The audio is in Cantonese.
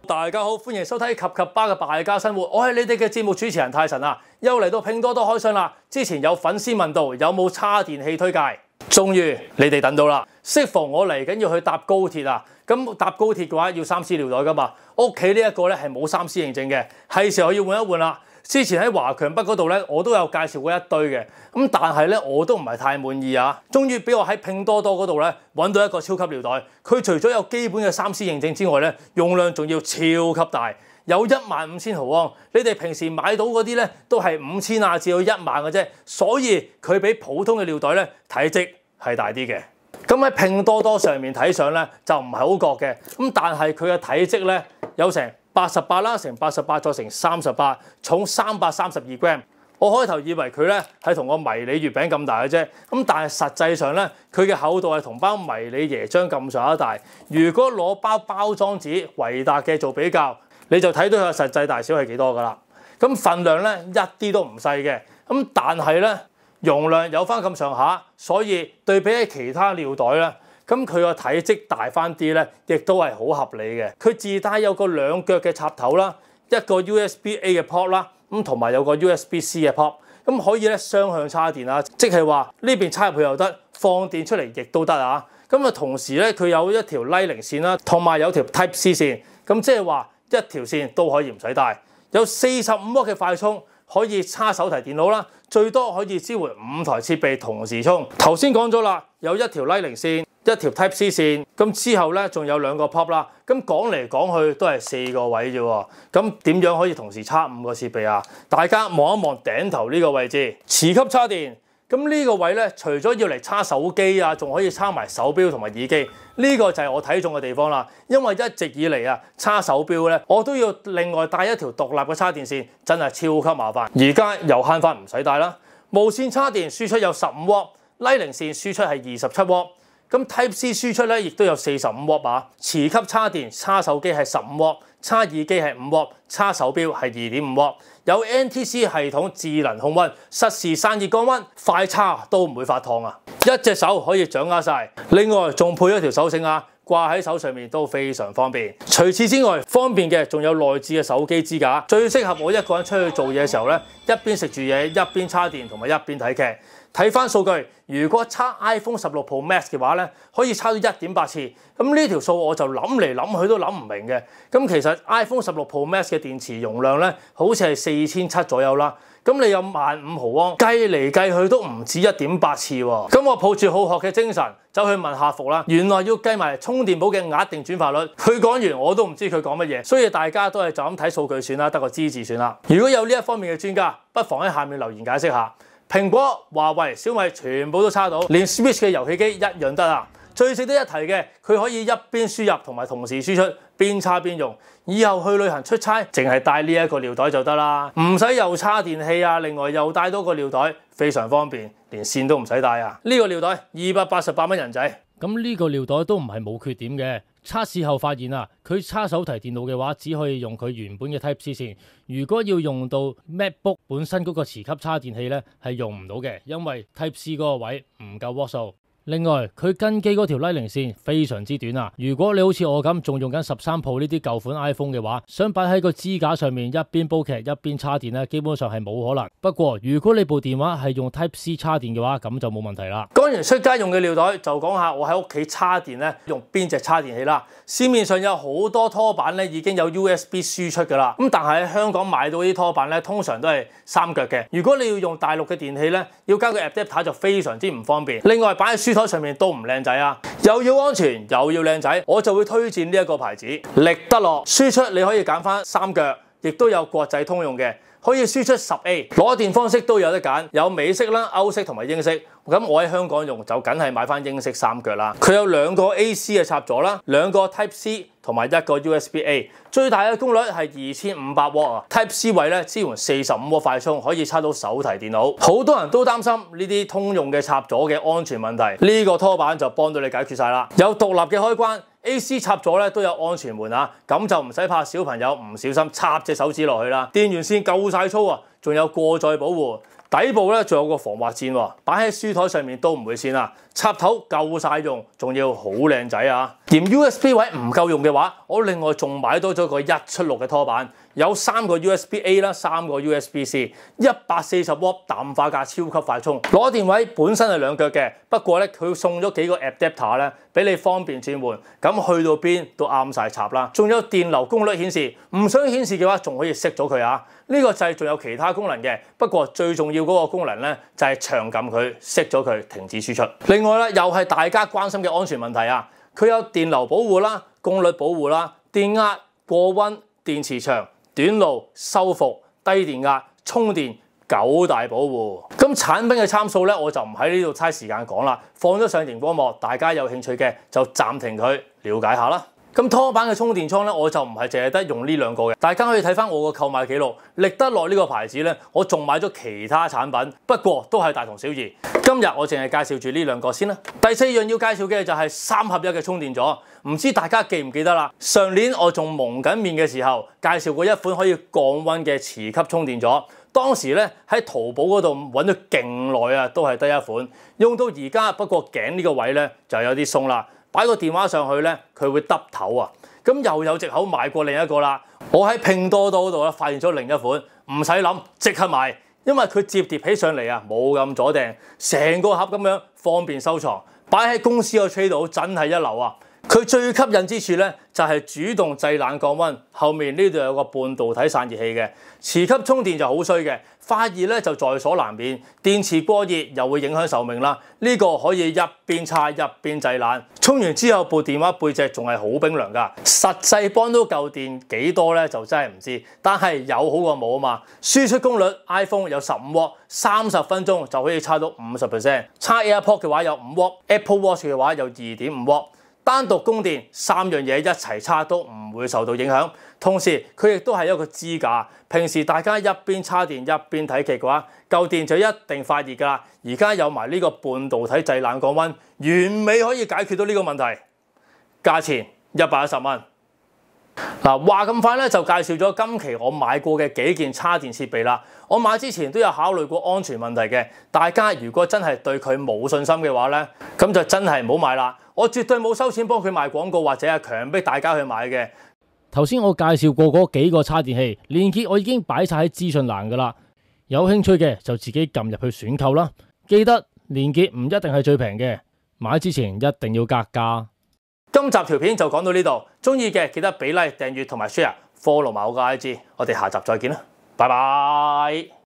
大家好，歡迎收睇及吧嘅敗家生活，我係你哋嘅節目主持人泰臣啊，又嚟到拼多多開箱啦。之前有粉絲問到有冇叉電器推介，終於你哋等到啦。適逢我嚟緊要去搭高鐵啊，咁搭高鐵嘅話要3C 尿袋噶嘛，屋企呢一個咧係冇3C 認證嘅，係時候要換一換啦。之前喺華強北嗰度咧，我都有介紹過一堆嘅，咁但係咧我都唔係太滿意啊。終於俾我喺拼多多嗰度咧揾到一個超級尿袋，佢除咗有基本嘅3C 認證之外咧，用量仲要超級大，有15000毫安。你哋平時買到嗰啲咧都係5000啊至到1萬嘅啫，所以佢比普通嘅尿袋咧體積係大啲嘅。咁喺拼多多上面睇相咧就唔係好覺嘅，咁但係佢嘅體積咧有成88啦，乘88再乘38，重332 gram。我開頭以為佢咧係同個迷你月餅咁大嘅啫，咁但係實際上咧佢嘅厚度係同包迷你椰漿咁上下大。如果攞包裝紙維達嘅做比較，你就睇到佢嘅實際大小係幾多㗎啦。咁份量咧一啲都唔細嘅，咁但係咧容量有翻咁上下，所以對比起其他尿袋咧，咁佢個體積大翻啲咧，亦都係好合理嘅。佢自帶有個2腳嘅插頭啦，一個 USB-A 嘅 port 啦，咁同埋有個 USB-C 嘅 port，咁可以咧雙向叉電啊，即係話呢邊插入去又得，放電出嚟亦都得啊。咁啊同時咧佢有一條 Lightning 線啦，同埋有條 Type C 線，咁即係話一條線都可以唔使帶。有45W 嘅快充，可以叉手提電腦啦，最多可以支援5台設備同時充。頭先講咗啦，有一條 Lightning 線，一條 Type C 線，咁之後咧仲有2個 pop 啦。咁講嚟講去都係4個位啫喎。咁點樣可以同時叉5個設備啊？大家望一望頂頭呢個位置，磁吸叉電。咁呢個位咧，除咗要嚟叉手機啊，仲可以叉埋手錶同埋耳機。呢個就係我睇中嘅地方啦。因為一直以嚟啊，叉手錶咧，我都要另外帶一條獨立嘅叉電線，真係超級麻煩。而家又慳翻唔使帶啦。無線叉電輸出有15W， Lightning 線輸出係27W。咁 Type C 輸出咧，亦都有45W 啊。磁吸叉電叉手機係15W， 叉耳機係5W， 叉手錶係2.5W。有 NTC 系統智能控溫，實時散熱降溫，快叉都唔會發燙啊！一隻手可以掌握晒。另外仲配咗條手繩啊，掛喺手上面都非常方便。除此之外，方便嘅仲有內置嘅手機支架，最適合我一個人出去做嘢嘅時候咧，一邊食住嘢，一邊叉電同埋一邊睇劇。睇翻數據，如果叉 iPhone 16 Pro Max 嘅話咧，可以叉到1.8次。咁呢條數我就諗嚟諗去都諗唔明嘅。咁其實 iPhone 16 Pro Max 嘅電池容量咧，好似係4700左右啦。咁你有15000毫安，計嚟計去都唔止1.8次喎。咁我抱住好學嘅精神走去問客服啦，原來要計埋充電寶嘅額定轉化率。佢講完我都唔知佢講乜嘢，所以大家都係就咁睇數據算啦，得個知字算啦。如果有呢一方面嘅專家，不妨喺下面留言解釋下。蘋果、華為、小米全部都叉到，連 Switch 嘅遊戲機一樣得啊！最值得一提嘅，佢可以一邊輸入同埋同時輸出，邊叉邊用。以後去旅行出差，淨係帶呢一個尿袋就得啦，唔使又叉電器啊，另外又帶多個尿袋，非常方便，連線都唔使帶啊！呢個尿袋288蚊人仔。咁呢個尿袋都唔係冇缺點嘅。測試後發現啊，佢叉手提電腦嘅話，只可以用佢原本嘅 Type C 線。如果要用到 MacBook 本身嗰個磁吸叉電器咧，係用唔到嘅，因為 Type C 嗰個位唔夠 W 數。另外，佢跟機嗰條 Lightning 線非常之短啊！如果你好似我咁仲用緊13 Pro 呢啲舊款 iPhone 嘅話，想擺喺個支架上面一邊煲劇一邊叉電咧，基本上係冇可能。不過如果你部電話係用 Type C 叉電嘅話，咁就冇問題啦。講完出街用嘅尿袋，就講下我喺屋企叉電咧用邊隻叉電器啦。市面上有好多拖板咧已經有 USB 輸出㗎啦，咁但係喺香港買到啲拖板咧通常都係3腳嘅。如果你要用大陸嘅電器咧，要加個 adapter 就非常之唔方便。另外擺喺書台上面都唔靚仔啊，又要安全又要靚仔，我就會推薦呢一個牌子力得樂。輸出你可以揀翻3腳，亦都有國際通用嘅，可以輸出10A， 攞電方式都有得揀，有美式啦、歐式同埋英式。咁我喺香港用就梗係買翻英式3腳啦。佢有2個 AC 嘅插座啦，2個 Type C 同埋1個 USB-A， 最大嘅功率係2500W啊。Type C 位咧支援45W快充，可以插到手提電腦。好多人都擔心呢啲通用嘅插座嘅安全問題，呢個拖板就幫到你解決晒啦。有獨立嘅開關。AC 插座咧都有安全門啊，咁就唔使怕小朋友唔小心插隻手指落去啦。電源線夠晒粗啊，仲有過載保護。底部咧仲有個防滑墊喎，擺喺書台上面都唔會跣啊。插頭夠晒用，仲要好靚仔啊！嫌 USB 位唔夠用嘅話，我另外仲買多咗個1出6嘅拖板，有3個 USB-A 啦，3個 USB-C， 140W 氮化鎵超級快充。攞電位本身係2腳嘅，不過咧佢送咗幾個 adapter 咧，俾你方便轉換，咁去到邊都啱晒插啦。仲有電流功率顯示，唔想顯示嘅話，仲可以熄咗佢啊！呢個掣仲有其他功能嘅，不過最重要嗰個功能咧就係長撳佢熄咗佢，停止輸出。另外咧又係大家關心嘅安全問題啊！佢有電流保護啦、功率保護啦、電壓、過溫、電磁場、短路、修復、低電壓、充電9大保護。咁產品嘅參數咧，我就唔喺呢度嘥時間講啦，放咗上螢光幕，大家有興趣嘅就暫停佢，了解下啦。咁拖板嘅充電倉咧，我就唔係淨係得用呢2個嘅，大家可以睇翻我個購買記錄，力得樂呢個牌子咧，我仲買咗其他產品，不過都係大同小異。今日我淨係介紹住呢2個先啦。第4樣要介紹嘅就係3合1嘅充電座，唔知大家記唔記得啦？上年我仲蒙緊面嘅時候，介紹過一款可以降溫嘅磁吸充電座。當時咧喺淘寶嗰度揾咗勁耐啊，都係得一款，用到而家，不過頸呢個位咧就有啲鬆啦。擺個電話上去咧，佢會耷頭啊！咁又有藉口買過另一個啦。我喺拼多多嗰度咧發現咗另一款，唔使諗即刻買，因為佢摺疊起上嚟啊，冇咁阻埞，成個盒咁樣方便收藏，擺喺公司個 tray 度真係一流啊！佢最吸引之處咧就係主動製冷降溫，後面呢度有個半導體散熱器嘅，磁吸充電就好衰嘅，發熱咧就在所難免，電池過熱又會影響壽命啦。呢個可以一邊叉一邊製冷，充完之後部電話背脊仲係好冰涼㗎。實際幫到夠電幾多咧就真係唔知，但係有好過冇啊嘛。輸出功率 iPhone 有15W， 30分鐘就可以叉到50%，叉 AirPod 嘅話有5W， Apple Watch 嘅話有2.5W。單獨供電3樣嘢一齊叉都唔會受到影響，同時佢亦都係一個支架。平時大家一邊叉電一邊睇劇嘅話，夠電就一定發熱㗎啦。而家有埋呢個半導體製冷降溫，完美可以解決到呢個問題。價錢110蚊。嗱，話咁快咧就介紹咗今期我買過嘅幾件叉電設備啦。我買之前都有考慮過安全問題嘅，大家如果真係對佢冇信心嘅話咧，咁就真係唔好買啦。我絕對冇收錢幫佢賣廣告或者係強迫大家去買嘅。頭先我介紹過嗰幾個叉電器，連結我已經擺晒喺資訊欄㗎啦。有興趣嘅就自己撳入去選購啦。記得連結唔一定係最平嘅，買之前一定要格價。今集條片就講到呢度，中意嘅記得俾 like、訂閱同埋 share，follow 埋我個 IG。我哋下集再見啦，拜拜。